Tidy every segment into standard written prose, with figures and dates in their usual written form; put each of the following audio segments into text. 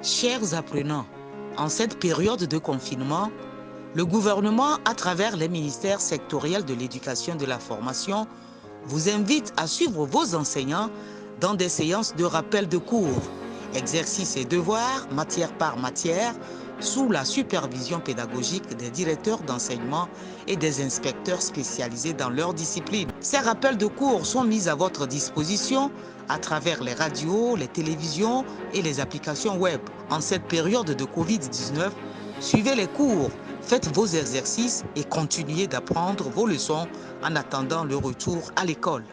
Chers apprenants, en cette période de confinement, le gouvernement, à travers les ministères sectoriels de l'éducation et de la formation, vous invite à suivre vos enseignants dans des séances de rappel de cours, exercices et devoirs, matière par matière, sous la supervision pédagogique des directeurs d'enseignement et des inspecteurs spécialisés dans leur discipline. Ces rappels de cours sont mis à votre disposition à travers les radios, les télévisions et les applications web. En cette période de Covid-19, suivez les cours, faites vos exercices et continuez d'apprendre vos leçons en attendant le retour à l'école.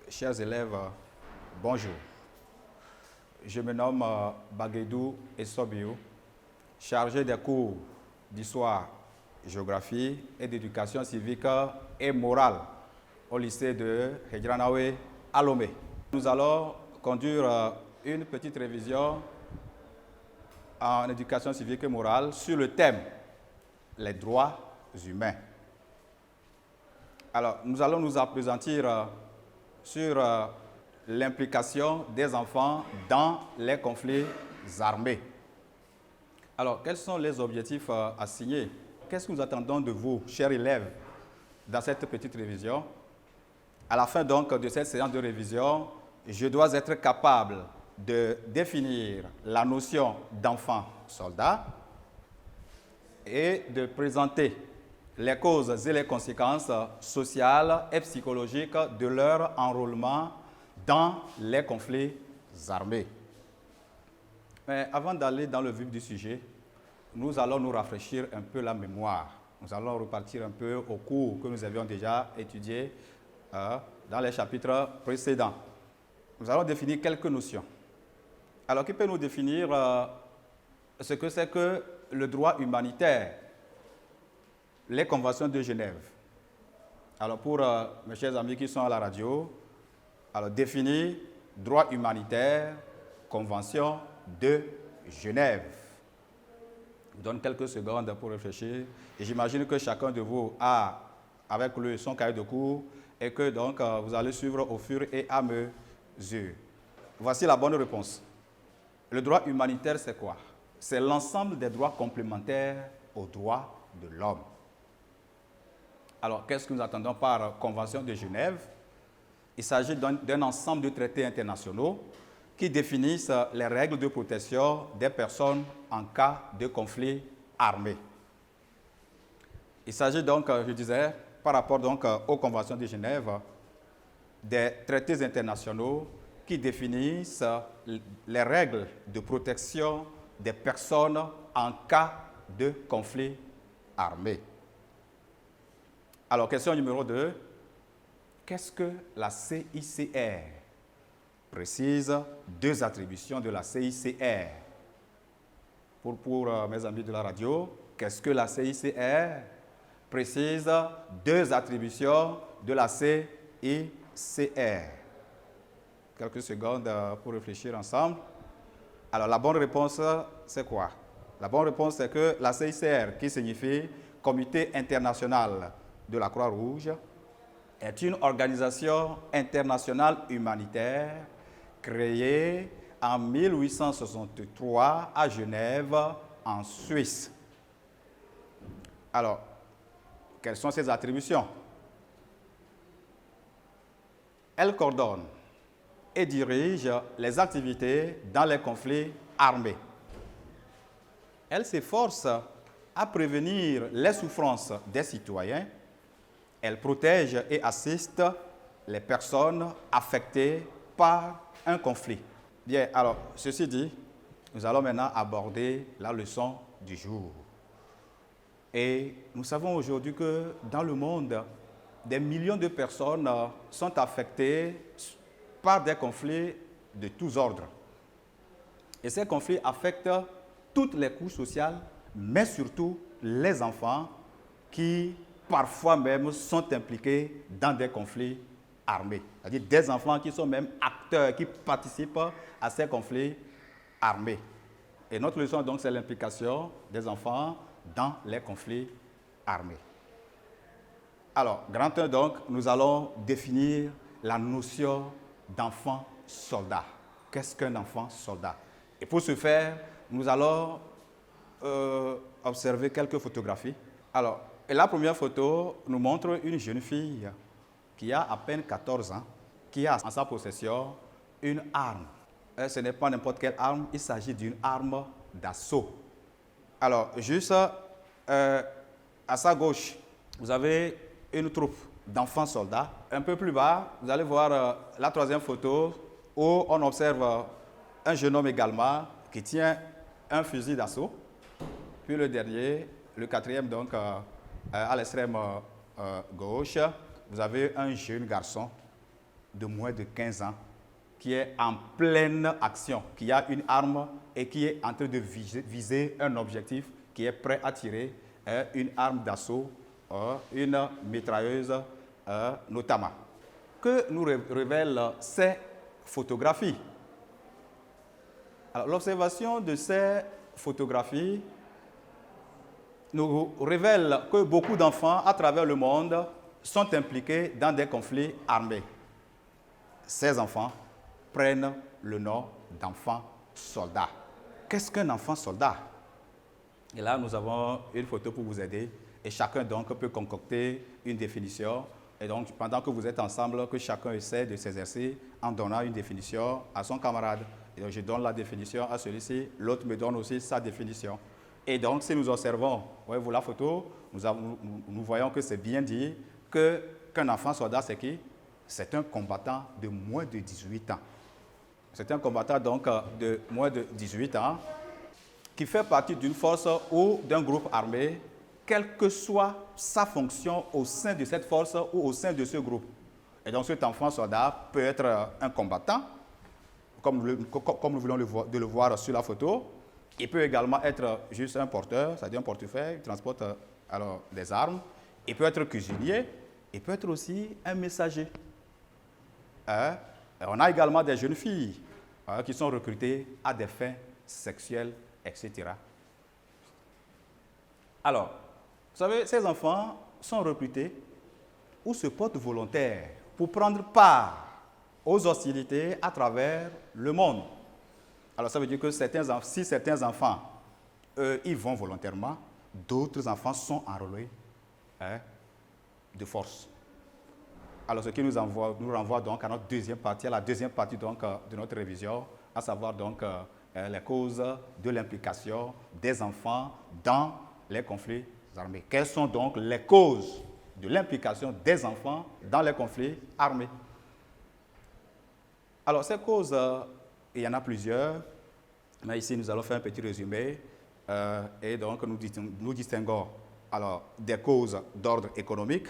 Chers élèves, bonjour. Je me nomme Baguedou Essobiou, chargé des cours d'histoire, géographie et d'éducation civique et morale au lycée de Hedjranawe à Lomé. Nous allons conduire une petite révision en éducation civique et morale sur le thème « Les droits humains ». Alors, nous allons nous appesantir sur l'implication des enfants dans les conflits armés. Alors, quels sont les objectifs assignés? Qu'est-ce que nous attendons de vous, chers élèves, dans cette petite révision? À la fin donc de cette séance de révision, je dois être capable de définir la notion d'enfant soldat et de présenter les causes et les conséquences sociales et psychologiques de leur enrôlement dans les conflits armés. Mais avant d'aller dans le vif du sujet, nous allons nous rafraîchir un peu la mémoire. Nous allons repartir un peu au cours que nous avions déjà étudié dans les chapitres précédents. Nous allons définir quelques notions. Alors, qui peut nous définir ce que c'est que le droit humanitaire, les conventions de Genève? Alors, pour mes chers amis qui sont à la radio, alors définir droit humanitaire, convention de Genève. Je vous donne quelques secondes pour réfléchir. Et j'imagine que chacun de vous a avec lui son cahier de cours et que donc vous allez suivre au fur et à mesure. Voici la bonne réponse. Le droit humanitaire, c'est quoi? C'est l'ensemble des droits complémentaires aux droits de l'homme. Alors, qu'est-ce que nous attendons par Convention de Genève? Il s'agit d'un ensemble de traités internationaux qui définissent les règles de protection des personnes en cas de conflit armé. Il s'agit donc, je disais, par rapport donc aux Conventions de Genève, des traités internationaux qui définissent les règles de protection des personnes en cas de conflit armé. Alors, question numéro 2. Qu'est-ce que la CICR? Précise deux attributions de la CICR. Pour mes amis de la radio, qu'est-ce que la CICR? Précise deux attributions de la CICR. Quelques secondes pour réfléchir ensemble. Alors, la bonne réponse, c'est quoi? La bonne réponse, c'est que la CICR, qui signifie Comité international de la Croix-Rouge, est une organisation internationale humanitaire créée en 1863 à Genève, en Suisse. Alors, quelles sont ses attributions? Elle coordonne et dirige les activités dans les conflits armés. Elle s'efforce à prévenir les souffrances des citoyens. Elle protège et assiste les personnes affectées par un conflit. Bien, alors, ceci dit, nous allons maintenant aborder la leçon du jour. Et nous savons aujourd'hui que dans le monde, des millions de personnes sont affectées par des conflits de tous ordres. Et ces conflits affectent toutes les couches sociales, mais surtout les enfants qui parfois même sont impliqués dans des conflits armés. C'est-à-dire des enfants qui sont même acteurs, qui participent à ces conflits armés. Et notre leçon, donc, c'est l'implication des enfants dans les conflits armés. Alors, grand 1, donc, nous allons définir la notion d'enfant soldat. Qu'est-ce qu'un enfant soldat? Et pour ce faire, nous allons observer quelques photographies. Alors, et la première photo nous montre une jeune fille qui a à peine 14 ans, qui a en sa possession une arme. Et ce n'est pas n'importe quelle arme, il s'agit d'une arme d'assaut. Alors, juste à sa gauche, vous avez une troupe d'enfants soldats. Un peu plus bas, vous allez voir la troisième photo où on observe un jeune homme également qui tient un fusil d'assaut. Puis le dernier, le quatrième, donc à l'extrême gauche, vous avez un jeune garçon de moins de 15 ans qui est en pleine action, qui a une arme et qui est en train de viser un objectif, qui est prêt à tirer une arme d'assaut, une mitrailleuse notamment. Que nous révèlent ces photographies? Alors, l'observation de ces photographies nous révèle que beaucoup d'enfants à travers le monde sont impliqués dans des conflits armés. Ces enfants prennent le nom d'enfants soldats. Qu'est-ce qu'un enfant soldat? Et là, nous avons une photo pour vous aider et chacun donc peut concocter une définition. Et donc, pendant que vous êtes ensemble, que chacun essaie de s'exercer en donnant une définition à son camarade. Et donc, je donne la définition à celui-ci, l'autre me donne aussi sa définition. Et donc, si nous observons, voyez-vous la photo, nous voyons que c'est bien dit qu'un enfant soldat, c'est qui? C'est un combattant de moins de 18 ans. C'est un combattant donc de moins de 18 ans qui fait partie d'une force ou d'un groupe armé, quelle que soit sa fonction au sein de cette force ou au sein de ce groupe. Et donc cet enfant soldat peut être un combattant, comme nous venons de le voir sur la photo. Il peut également être juste un porteur, c'est-à-dire un portefeuille, il transporte alors des armes. Il peut être cuisinier, il peut être aussi un messager. On a également des jeunes filles qui sont recrutées à des fins sexuelles, etc. Alors, vous savez, ces enfants sont recrutés ou se portent volontaires pour prendre part aux hostilités à travers le monde. Alors, ça veut dire que si certains enfants, ils vont volontairement, d'autres enfants sont enrôlés de force. Alors, ce qui nous renvoie donc à notre deuxième partie, à la deuxième partie donc, de notre révision, à savoir donc les causes de l'implication des enfants dans les conflits armés. Quelles sont donc les causes de l'implication des enfants dans les conflits armés? Alors, ces causes, il y en a plusieurs, mais ici nous allons faire un petit résumé. Et donc, nous distinguons alors, des causes d'ordre économique,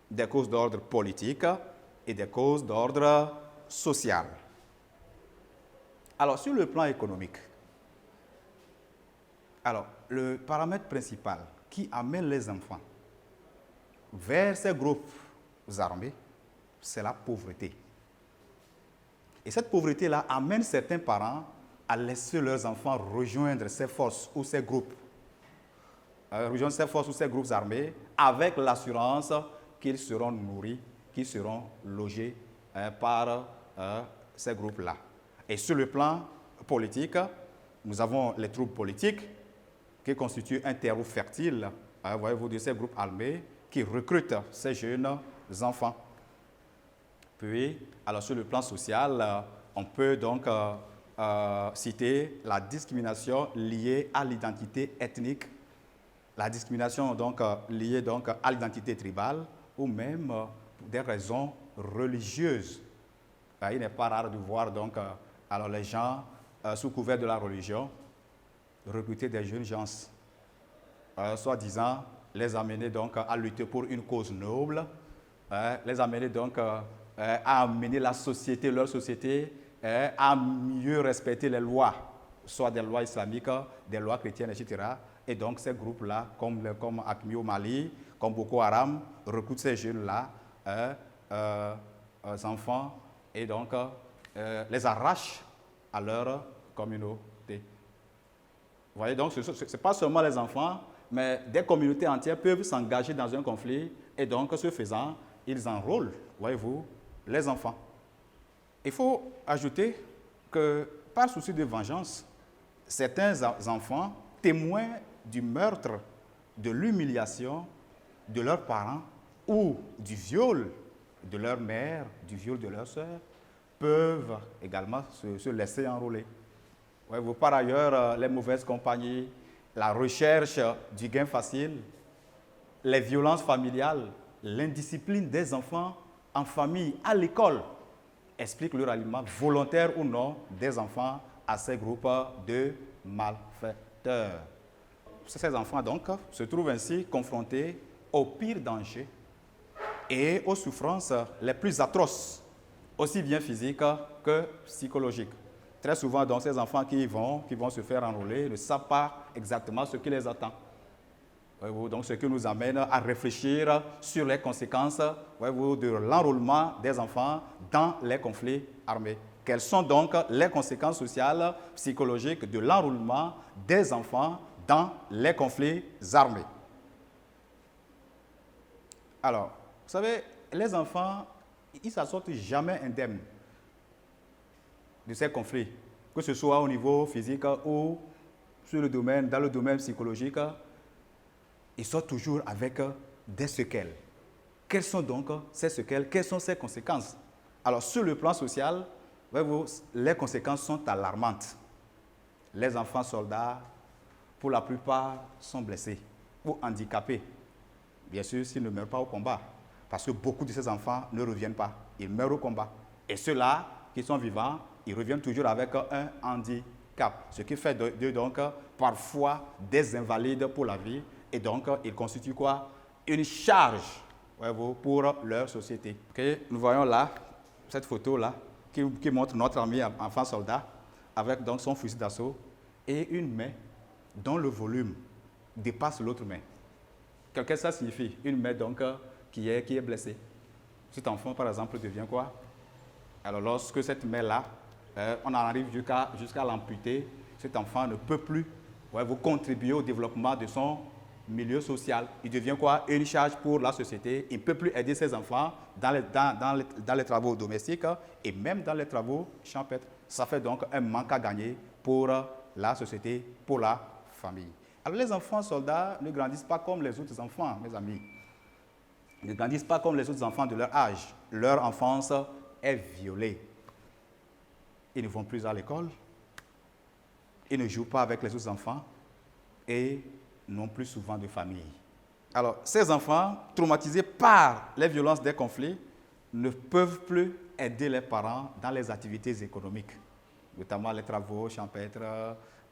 des causes d'ordre politique et des causes d'ordre social. Alors, sur le plan économique, alors, le paramètre principal qui amène les enfants vers ces groupes armés, c'est la pauvreté. Et cette pauvreté-là amène certains parents à laisser leurs enfants rejoindre ces forces ou ces groupes, armés avec l'assurance qu'ils seront nourris, qu'ils seront logés par ces groupes-là. Et sur le plan politique, nous avons les troupes politiques qui constituent un terreau fertile, voyez-vous, de ces groupes armés qui recrutent ces jeunes enfants. Puis, alors sur le plan social, on peut donc citer la discrimination liée à l'identité ethnique, la discrimination donc liée donc à l'identité tribale ou même pour des raisons religieuses. Il n'est pas rare de voir donc alors les gens sous couvert de la religion recruter des jeunes gens, soi-disant les amener donc à lutter pour une cause noble, les amener donc à amener la société, leur société, à mieux respecter les lois, soit des lois islamiques, des lois chrétiennes, etc. Et donc ces groupes-là, comme AQMI au Mali, comme Boko Haram, recrutent ces jeunes-là, enfants, et donc les arrachent à leur communauté. Vous voyez, donc ce n'est pas seulement les enfants, mais des communautés entières peuvent s'engager dans un conflit Et donc, ce faisant, ils enrôlent, voyez-vous, les enfants. Il faut ajouter que, par souci de vengeance, certains enfants, témoins du meurtre, de l'humiliation de leurs parents ou du viol de leur mère, du viol de leur sœur, peuvent également se laisser enrôler. Voyez-vous, par ailleurs, les mauvaises compagnies, la recherche du gain facile, les violences familiales, l'indiscipline des enfants en famille, à l'école, expliquent le ralliement volontaire ou non des enfants à ces groupes de malfaiteurs. Ces enfants, donc, se trouvent ainsi confrontés aux pires dangers et aux souffrances les plus atroces, aussi bien physiques que psychologiques. Très souvent, donc, ces enfants qui vont se faire enrôler ne savent pas exactement ce qui les attend. Donc, ce qui nous amène à réfléchir sur les conséquences de l'enrôlement des enfants dans les conflits armés. Quelles sont donc les conséquences sociales, psychologiques de l'enrôlement des enfants dans les conflits armés? Alors, vous savez, les enfants, ils ne s'en sortent jamais indemnes de ces conflits, que ce soit au niveau physique ou dans le domaine psychologique. Ils sortent toujours avec des séquelles. Quelles sont donc ces séquelles? Quelles sont ces conséquences? Alors, sur le plan social, les conséquences sont alarmantes. Les enfants soldats, pour la plupart, sont blessés ou handicapés. Bien sûr, s'ils ne meurent pas au combat, parce que beaucoup de ces enfants ne reviennent pas. Ils meurent au combat. Et ceux-là qui sont vivants, ils reviennent toujours avec un handicap. Ce qui fait d'eux donc parfois des invalides pour la vie. Et donc, ils constituent quoi? Une charge pour leur société. Okay? Nous voyons là, cette photo-là, qui montre notre ami enfant soldat, avec donc son fusil d'assaut et une main dont le volume dépasse l'autre main. Qu'est-ce que ça signifie? Une main donc qui est blessée. Cet enfant, par exemple, devient quoi? Alors, lorsque cette main-là, on en arrive jusqu'à l'amputer, cet enfant ne peut plus contribuer au développement de son milieu social. Il devient quoi? Une charge pour la société. Il ne peut plus aider ses enfants dans les travaux domestiques et même dans les travaux champêtres. Ça fait donc un manque à gagner pour la société, pour la famille. Alors les enfants soldats ne grandissent pas comme les autres enfants, mes amis. Ils ne grandissent pas comme les autres enfants de leur âge. Leur enfance est violée. Ils ne vont plus à l'école. Ils ne jouent pas avec les autres enfants. Et n'ont plus souvent de famille. Alors, ces enfants, traumatisés par les violences des conflits, ne peuvent plus aider les parents dans les activités économiques, notamment les travaux champêtres,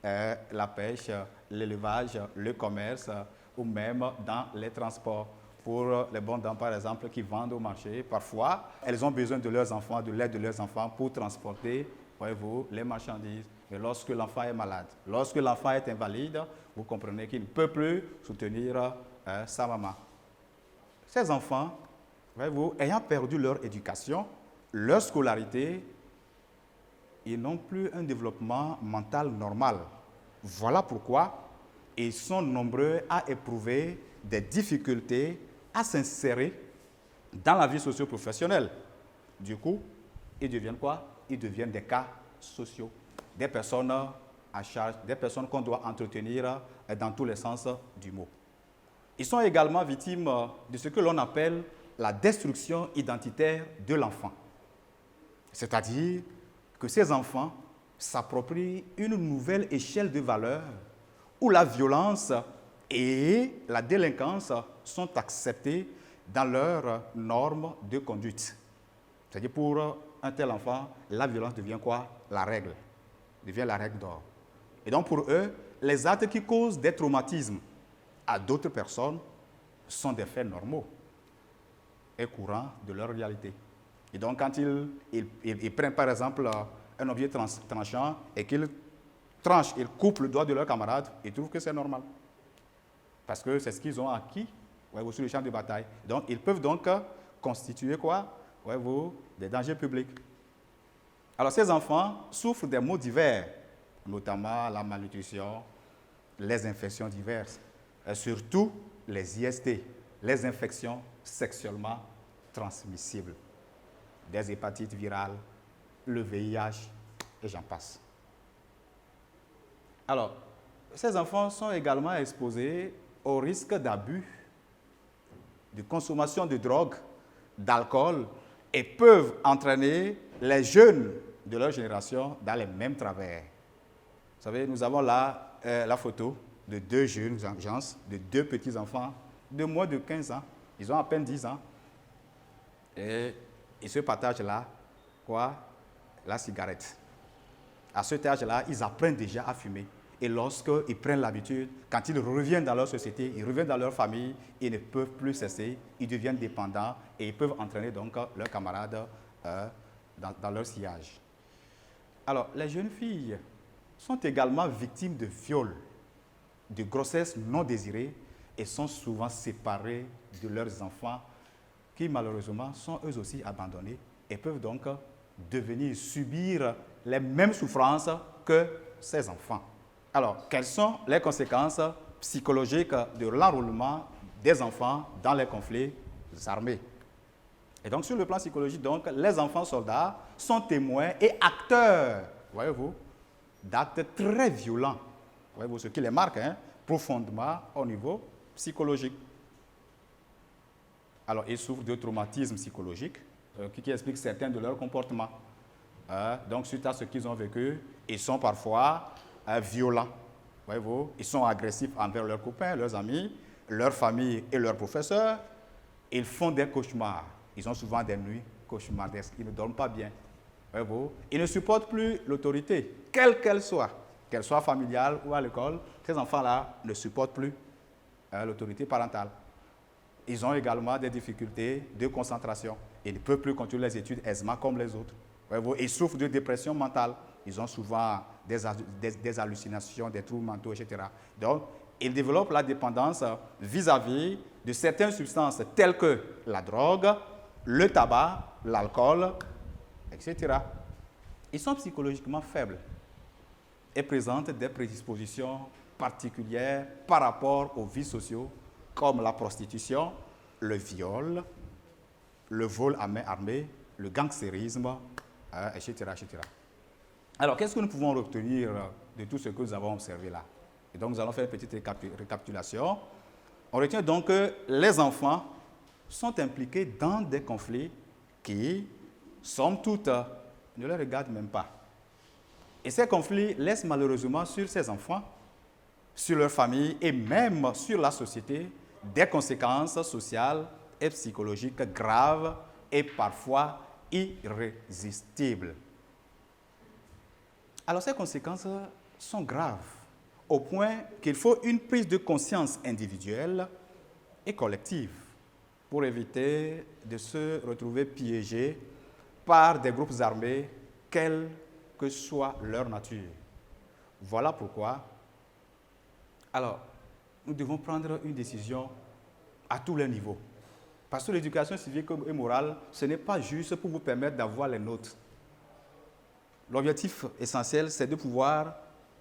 la pêche, l'élevage, le commerce, ou même dans les transports. Pour les bonnes dames, par exemple, qui vendent au marché, parfois, elles ont besoin de leurs enfants, de l'aide de leurs enfants pour transporter, voyez-vous, les marchandises. Et lorsque l'enfant est malade, lorsque l'enfant est invalide, vous comprenez qu'il ne peut plus soutenir sa maman. Ces enfants, voyez-vous, ayant perdu leur éducation, leur scolarité, ils n'ont plus un développement mental normal. Voilà pourquoi ils sont nombreux à éprouver des difficultés à s'insérer dans la vie socio-professionnelle. Du coup, ils deviennent quoi? Ils deviennent des cas sociaux, des personnes à charge, des personnes qu'on doit entretenir dans tous les sens du mot. Ils sont également victimes de ce que l'on appelle la destruction identitaire de l'enfant. C'est-à-dire que ces enfants s'approprient une nouvelle échelle de valeurs où la violence et la délinquance sont acceptées dans leurs normes de conduite. C'est-à-dire pour un tel enfant, la violence devient quoi? La règle. Devient la règle d'or. Et donc pour eux, les actes qui causent des traumatismes à d'autres personnes sont des faits normaux et courants de leur réalité. Et donc quand ils prennent par exemple un objet tranchant et qu'ils tranchent, ils coupent le doigt de leur camarade, ils trouvent que c'est normal. Parce que c'est ce qu'ils ont acquis sur le champ de bataille. Donc ils peuvent donc constituer quoi? Des dangers publics. Alors ces enfants souffrent des maux divers, notamment la malnutrition, les infections diverses, et surtout les IST, les infections sexuellement transmissibles, des hépatites virales, le VIH, et j'en passe. Alors, ces enfants sont également exposés au risque d'abus, de consommation de drogue, d'alcool, et peuvent entraîner les jeunes de leur génération dans les mêmes travers. Vous savez, nous avons là la photo de deux jeunes gens, de deux petits-enfants de moins de 15 ans. Ils ont à peine 10 ans. Et ils se partagent là, quoi? La cigarette. À cet âge-là, ils apprennent déjà à fumer. Et lorsqu'ils prennent l'habitude, quand ils reviennent dans leur société, ils reviennent dans leur famille, ils ne peuvent plus cesser, ils deviennent dépendants et ils peuvent entraîner donc leurs camarades dans leur sillage. Alors, les jeunes filles sont également victimes de viols, de grossesses non désirées et sont souvent séparées de leurs enfants qui malheureusement sont eux aussi abandonnés et peuvent donc subir les mêmes souffrances que ces enfants. Alors, quelles sont les conséquences psychologiques de l'enrôlement des enfants dans les conflits armés? Et donc, sur le plan psychologique, donc, les enfants soldats sont témoins et acteurs, voyez-vous, d'actes très violents. Voyez-vous, ce qui les marque profondément au niveau psychologique. Alors, ils souffrent de traumatismes psychologiques qui expliquent certains de leurs comportements. Donc, suite à ce qu'ils ont vécu, ils sont parfois violents. Voyez-vous, ils sont agressifs envers leurs copains, leurs amis, leur famille et leurs professeurs. Ils font des cauchemars. Ils ont souvent des nuits cauchemardesques. Ils ne dorment pas bien. Voyez-vous, ils ne supportent plus l'autorité, quelle qu'elle soit familiale ou à l'école. Ces enfants-là ne supportent plus l'autorité parentale. Ils ont également des difficultés de concentration. Ils ne peuvent plus continuer les études aisément comme les autres. Voyez-vous, ils souffrent de dépression mentale. Ils ont souvent des hallucinations, des troubles mentaux, etc. Donc, ils développent la dépendance vis-à-vis de certaines substances telles que la drogue, le tabac, l'alcool, etc. Ils sont psychologiquement faibles et présentent des prédispositions particulières par rapport aux vices sociaux comme la prostitution, le viol, le vol à main armée, le gangstérisme, etc., etc. Alors, qu'est-ce que nous pouvons retenir de tout ce que nous avons observé là? Et donc, nous allons faire une petite récapitulation. On retient donc que les enfants sont impliqués dans des conflits qui, somme toute, ne les regardent même pas. Et ces conflits laissent malheureusement sur ces enfants, sur leur famille et même sur la société des conséquences sociales et psychologiques graves et parfois irrésistibles. Alors ces conséquences sont graves au point qu'il faut une prise de conscience individuelle et collective pour éviter de se retrouver piégés par des groupes armés, quelle que soit leur nature. Voilà pourquoi, alors, nous devons prendre une décision à tous les niveaux. Parce que l'éducation civique et morale, ce n'est pas juste pour vous permettre d'avoir les notes. L'objectif essentiel, c'est de pouvoir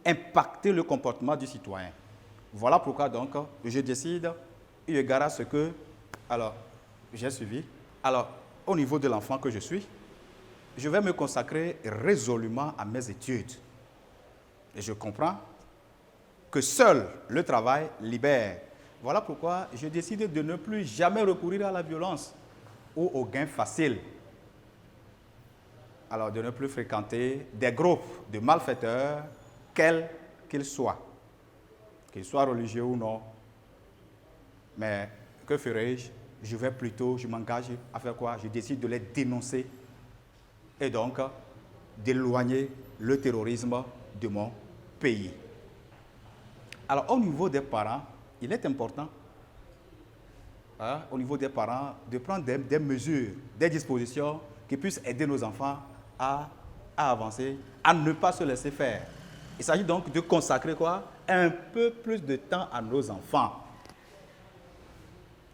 impacter le comportement du citoyen. Voilà pourquoi, donc, je décide, eu égard à ce que, alors, j'ai suivi. Alors, au niveau de l'enfant que je suis, je vais me consacrer résolument à mes études. Et je comprends que seul le travail libère. Voilà pourquoi je décide de ne plus jamais recourir à la violence ou au gain facile. Alors, de ne plus fréquenter des groupes de malfaiteurs, quels qu'ils soient religieux ou non. Mais que ferai-je? Je m'engage à faire quoi? Je décide de les dénoncer et donc d'éloigner le terrorisme de mon pays. Alors, au niveau des parents, il est important, au niveau des parents, de prendre des mesures, des dispositions qui puissent aider nos enfants à avancer, à ne pas se laisser faire. Il s'agit donc de consacrer quoi? Un peu plus de temps à nos enfants.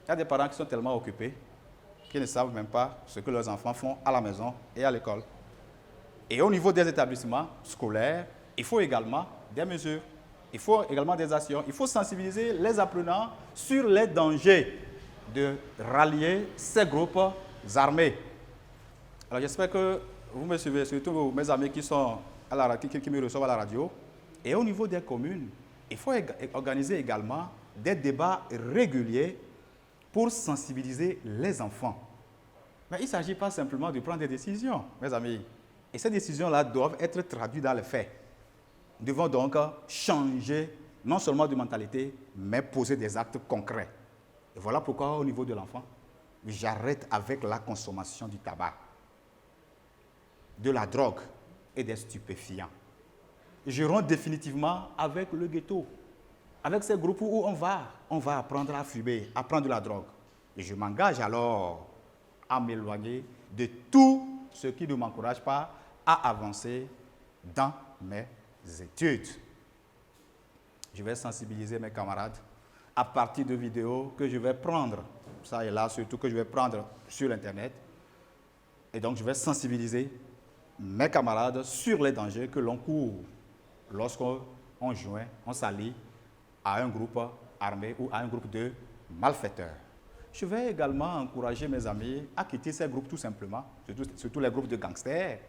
Il y a des parents qui sont tellement occupés qu'ils ne savent même pas ce que leurs enfants font à la maison et à l'école. Et au niveau des établissements scolaires, il faut également des mesures, il faut également des actions, il faut sensibiliser les apprenants sur les dangers de rallier ces groupes armés. Alors j'espère que vous me suivez, surtout mes amis qui sont à la radio, qui me reçoivent à la radio. Et au niveau des communes, il faut organiser également des débats réguliers pour sensibiliser les enfants. Mais il ne s'agit pas simplement de prendre des décisions, mes amis. Et ces décisions-là doivent être traduites dans les faits. Nous devons donc changer non seulement de mentalité, mais poser des actes concrets. Et voilà pourquoi au niveau de l'enfant, j'arrête avec la consommation du tabac, de la drogue et des stupéfiants. Je romps définitivement avec le ghetto, avec ces groupes où on va apprendre à fumer, à prendre de la drogue. Et je m'engage alors à m'éloigner de tout ce qui ne m'encourage pas à avancer dans mes études. Je vais sensibiliser mes camarades à partir de vidéos que je vais prendre, ça et là, surtout que je vais prendre sur Internet. Et donc, je vais sensibiliser mes camarades sur les dangers que l'on court lorsqu'on joint, on s'allie à un groupe armé ou à un groupe de malfaiteurs. Je vais également encourager mes amis à quitter ces groupes tout simplement, surtout les groupes de gangsters,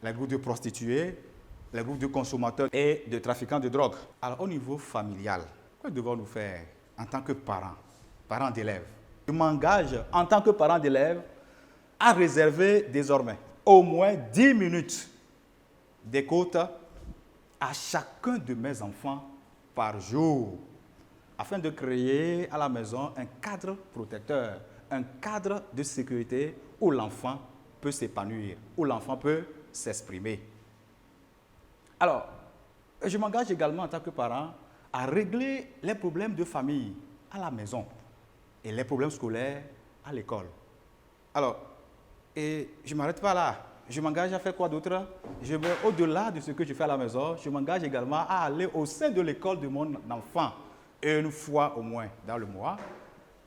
les groupes de prostituées, les groupes de consommateurs et de trafiquants de drogue. Alors, au niveau familial, que devons-nous faire en tant que parents d'élèves? Je m'engage en tant que parent d'élèves à réserver désormais au moins 10 minutes d'écoute à chacun de mes enfants par jour, afin de créer à la maison un cadre protecteur, un cadre de sécurité où l'enfant peut s'épanouir, où l'enfant peut s'exprimer. Alors, je m'engage également en tant que parent à régler les problèmes de famille à la maison et les problèmes scolaires à l'école. Alors, et je ne m'arrête pas là. Je m'engage à faire quoi d'autre? Je vais au-delà de ce que je fais à la maison, je m'engage également à aller au sein de l'école de mon enfant une fois au moins dans le mois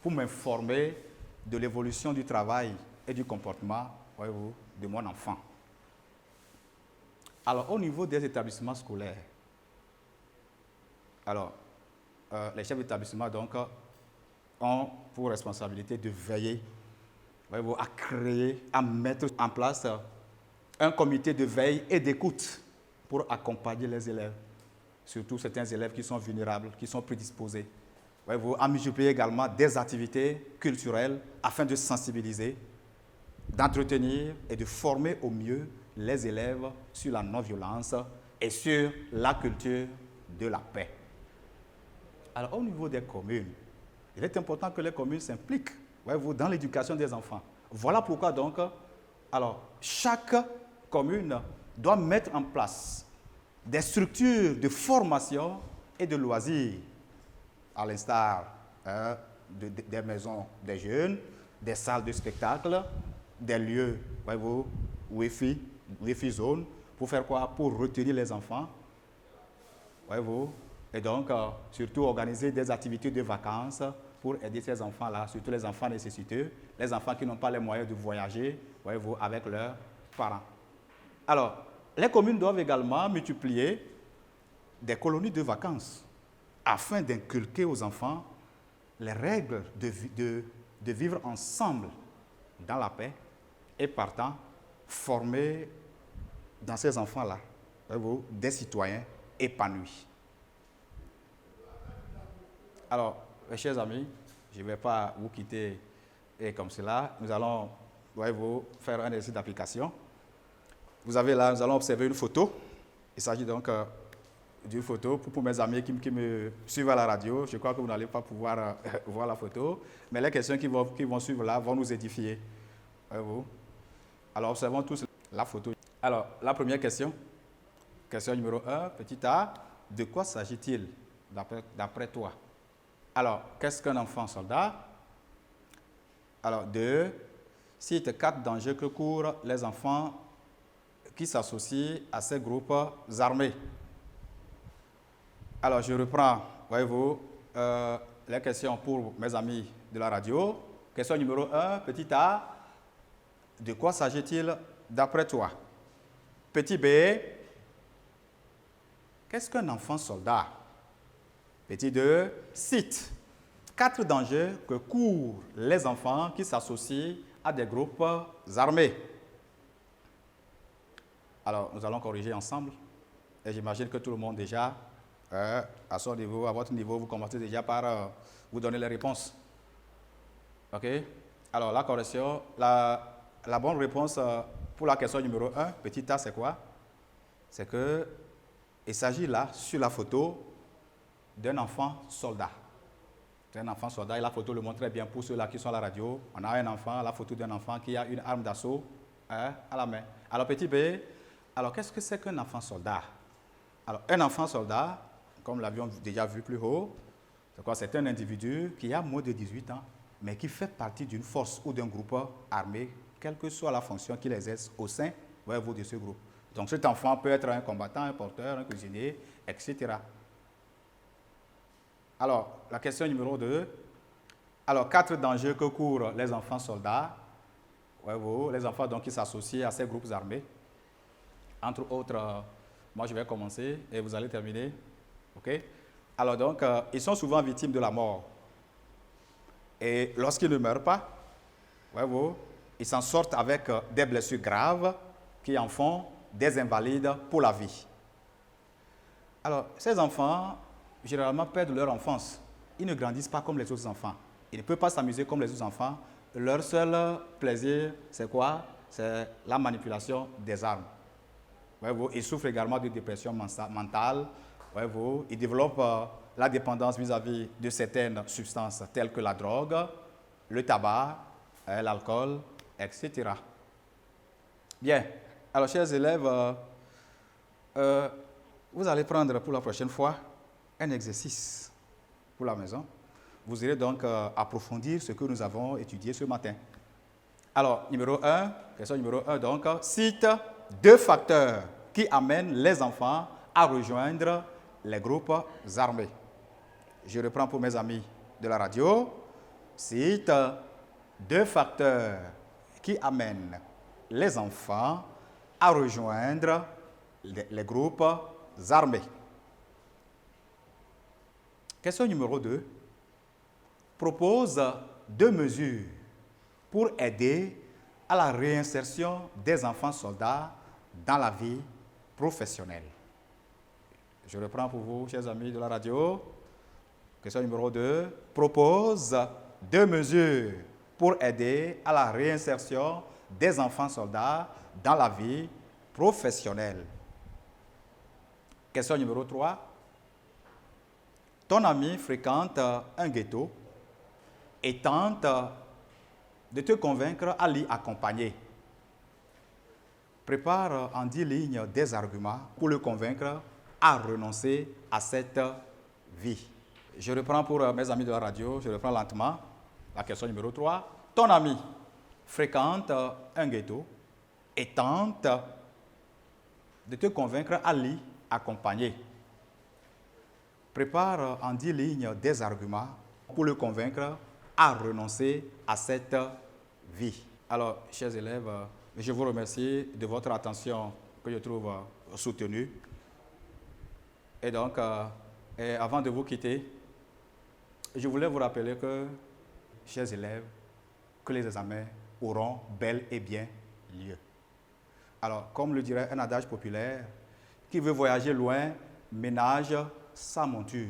pour m'informer de l'évolution du travail et du comportement, voyez-vous, de mon enfant. Alors, au niveau des établissements scolaires, alors, les chefs d'établissement donc ont pour responsabilité de veiller, voyez-vous, à créer, à mettre en place un comité de veille et d'écoute pour accompagner les élèves, surtout certains élèves qui sont vulnérables, qui sont prédisposés. Voyez-vous, à multiplier également des activités culturelles afin de sensibiliser, d'entretenir et de former au mieux les élèves sur la non-violence et sur la culture de la paix. Alors, au niveau des communes, il est important que les communes s'impliquent, voyez-vous, dans l'éducation des enfants. Voilà pourquoi donc, alors, chaque commune doit mettre en place des structures de formation et de loisirs, à l'instar des maisons des jeunes, des salles de spectacle, des lieux, voyez-vous, Wi-Fi zone, pour faire quoi? Pour retenir les enfants, voyez-vous, et donc surtout organiser des activités de vacances pour aider ces enfants-là, surtout les enfants nécessiteux, les enfants qui n'ont pas les moyens de voyager, voyez-vous, avec leurs parents. Alors, les communes doivent également multiplier des colonies de vacances afin d'inculquer aux enfants les règles de vivre ensemble dans la paix et partant former dans ces enfants-là, voyez-vous, des citoyens épanouis. Alors, mes chers amis, je ne vais pas vous quitter comme cela. Nous allons, voyez-vous, faire un exercice d'application. Vous avez là, nous allons observer une photo. Il s'agit donc d'une photo pour mes amis qui me suivent à la radio. Je crois que vous n'allez pas pouvoir voir la photo, mais les questions qui vont suivre là vont nous édifier. Voyez-vous. Alors, observons tous la photo. Alors, la première question. Question numéro 1, petit a. De quoi s'agit-il d'après toi? Alors, qu'est-ce qu'un enfant soldat? Alors, 2. Cite 4 dangers que courent les enfants qui s'associent à ces groupes armés. Alors, je reprends, voyez-vous, les questions pour mes amis de la radio. Question numéro 1, petit a. De quoi s'agit-il d'après toi? Petit b. Qu'est-ce qu'un enfant soldat? Petit 2, cite 4 dangers que courent les enfants qui s'associent à des groupes armés. Alors, nous allons corriger ensemble. Et j'imagine que tout le monde déjà, à son niveau, à votre niveau, vous commencez déjà par vous donner les réponses. OK? Alors, la correction, la bonne réponse pour la question numéro 1, petit a, c'est quoi? C'est que il s'agit là, sur la photo, d'un enfant soldat. C'est un enfant soldat et la photo le montre très bien pour ceux-là qui sont à la radio. On a un enfant, la photo d'un enfant qui a une arme d'assaut à la main. Alors, petit b, alors qu'est-ce que c'est qu'un enfant soldat? Alors, un enfant soldat, comme nous l'avions déjà vu plus haut, c'est quoi? C'est un individu qui a moins de 18 ans, mais qui fait partie d'une force ou d'un groupe armé, quelle que soit la fonction qu'il exerce au sein de ce groupe. Donc, cet enfant peut être un combattant, un porteur, un cuisinier, etc. Alors, la question numéro 2. Alors, 4 dangers que courent les enfants soldats, les enfants donc, qui s'associent à ces groupes armés. Entre autres, moi je vais commencer et vous allez terminer. OK? Alors donc, ils sont souvent victimes de la mort. Et lorsqu'ils ne meurent pas, ils s'en sortent avec des blessures graves qui en font des invalides pour la vie. Alors, ces enfants, généralement, perdent leur enfance. Ils ne grandissent pas comme les autres enfants. Ils ne peuvent pas s'amuser comme les autres enfants. Leur seul plaisir, c'est quoi? C'est la manipulation des armes. Ils souffrent également de dépression mentale. Ils développent la dépendance vis-à-vis de certaines substances telles que la drogue, le tabac, l'alcool, etc. Bien. Alors, chers élèves, vous allez prendre pour la prochaine fois un exercice pour la maison. Vous irez donc approfondir ce que nous avons étudié ce matin. Alors, question numéro 1, donc, cite 2 facteurs qui amènent les enfants à rejoindre les groupes armés. Je reprends pour mes amis de la radio. Cite 2 facteurs qui amènent les enfants à rejoindre les groupes armés. Question numéro 2. Propose 2 mesures pour aider à la réinsertion des enfants soldats dans la vie professionnelle. Je reprends pour vous, chers amis de la radio. Question numéro 2. Propose 2 mesures pour aider à la réinsertion des enfants soldats dans la vie professionnelle. Question numéro 3. Ton ami fréquente un ghetto et tente de te convaincre à l'y accompagner. Prépare en 10 lignes des arguments pour le convaincre à renoncer à cette vie. Je reprends pour mes amis de la radio, je reprends lentement la question numéro 3. Ton ami fréquente un ghetto et tente de te convaincre à l'y accompagner. Prépare en 10 lignes des arguments pour le convaincre à renoncer à cette vie. Alors, chers élèves, je vous remercie de votre attention que je trouve soutenue. Et donc, avant de vous quitter, je voulais vous rappeler que, chers élèves, que les examens auront bel et bien lieu. Alors, comme le dirait un adage populaire, qui veut voyager loin, ménage sa monture.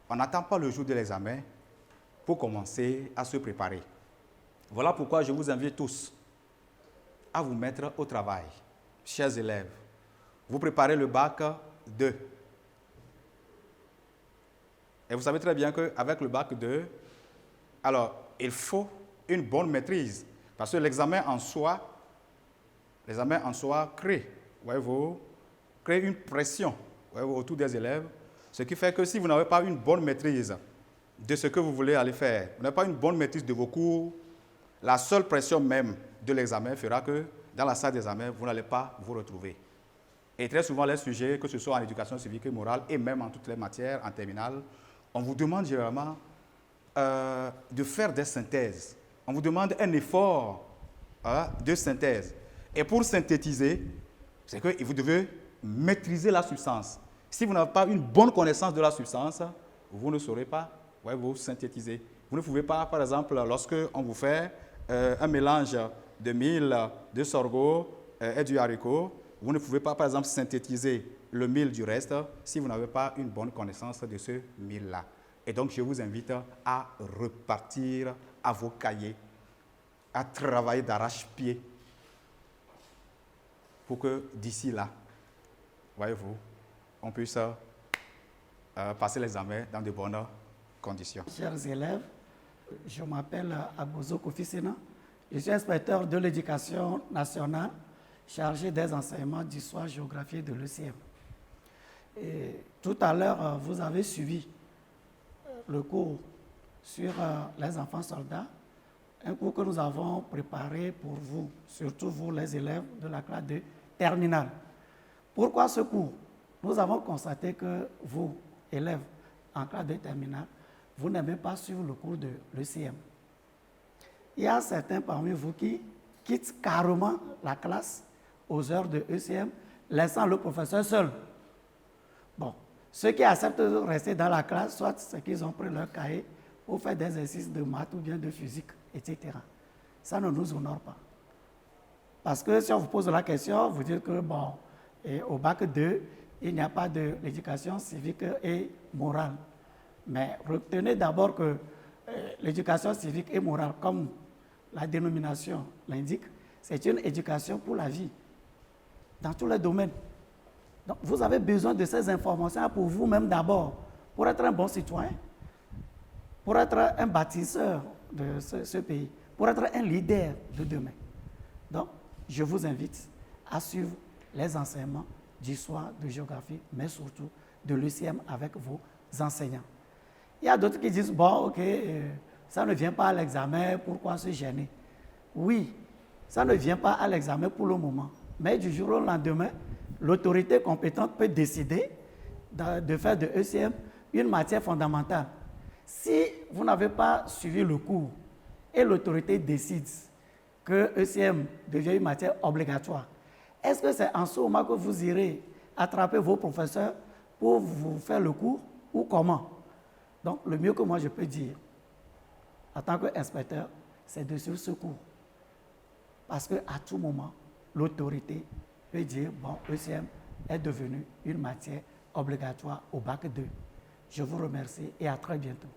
On n'attend pas le jour de l'examen pour commencer à se préparer. Voilà pourquoi je vous invite tous à vous mettre au travail. Chers élèves, vous préparez le bac 2. Et vous savez très bien qu'avec le bac 2, alors, il faut une bonne maîtrise. Parce que l'examen en soi crée une pression autour des élèves. Ce qui fait que si vous n'avez pas une bonne maîtrise de ce que vous voulez aller faire, vous n'avez pas une bonne maîtrise de vos cours, la seule pression même de l'examen fera que dans la salle d'examen, vous n'allez pas vous retrouver. Et très souvent, les sujets, que ce soit en éducation civique et morale, et même en toutes les matières, en terminale, on vous demande généralement de faire des synthèses. On vous demande un effort de synthèse. Et pour synthétiser, c'est que vous devez maîtriser la substance. Si vous n'avez pas une bonne connaissance de la substance, vous ne saurez pas Voyez-vous, synthétiser. Vous ne pouvez pas, par exemple, lorsque on vous fait un mélange de mil, de sorgho et du haricot, vous ne pouvez pas, par exemple, synthétiser le mil du reste si vous n'avez pas une bonne connaissance de ce mil-là. Et donc, je vous invite à repartir à vos cahiers, à travailler d'arrache-pied pour que d'ici là, voyez-vous, on puisse passer l'examen dans de bonnes conditions. Chers élèves, je m'appelle Agozo Kofi Sena. Je suis inspecteur de l'éducation nationale chargé des enseignements d'histoire, géographie et de l'ECM. Et tout à l'heure, vous avez suivi le cours sur les enfants soldats, un cours que nous avons préparé pour vous, surtout vous les élèves de la classe de terminale. Pourquoi ce cours? Nous avons constaté que vous, élèves en classe de terminale, vous n'aimez pas suivre le cours de l'ECM. Il y a certains parmi vous qui quittent carrément la classe aux heures de ECM, laissant le professeur seul. Bon, ceux qui acceptent de rester dans la classe, soit c'est qu'ils ont pris leur cahier pour faire des exercices de maths ou bien de physique, etc. Ça ne nous honore pas. Parce que si on vous pose la question, vous dites que, bon, et au bac 2, il n'y a pas de l'éducation civique et morale. Mais retenez d'abord que l'éducation civique et morale, comme la dénomination l'indique, c'est une éducation pour la vie, dans tous les domaines. Donc, vous avez besoin de ces informations pour vous-même d'abord, pour être un bon citoyen, pour être un bâtisseur de ce pays, pour être un leader de demain. Donc, je vous invite à suivre les enseignements d'histoire, de géographie, mais surtout de l'ECM avec vos enseignants. Il y a d'autres qui disent, bon, ok, ça ne vient pas à l'examen, pourquoi se gêner? Oui, ça ne vient pas à l'examen pour le moment, mais du jour au lendemain, l'autorité compétente peut décider de faire de ECM une matière fondamentale. Si vous n'avez pas suivi le cours et l'autorité décide que ECM devient une matière obligatoire, est-ce que c'est en ce moment que vous irez attraper vos professeurs pour vous faire le cours ou comment? Donc, le mieux que moi je peux dire, en tant qu'inspecteur, c'est de suivre ce cours. Parce qu'à tout moment, l'autorité peut dire, bon, ECM est devenu une matière obligatoire au bac 2. Je vous remercie et à très bientôt.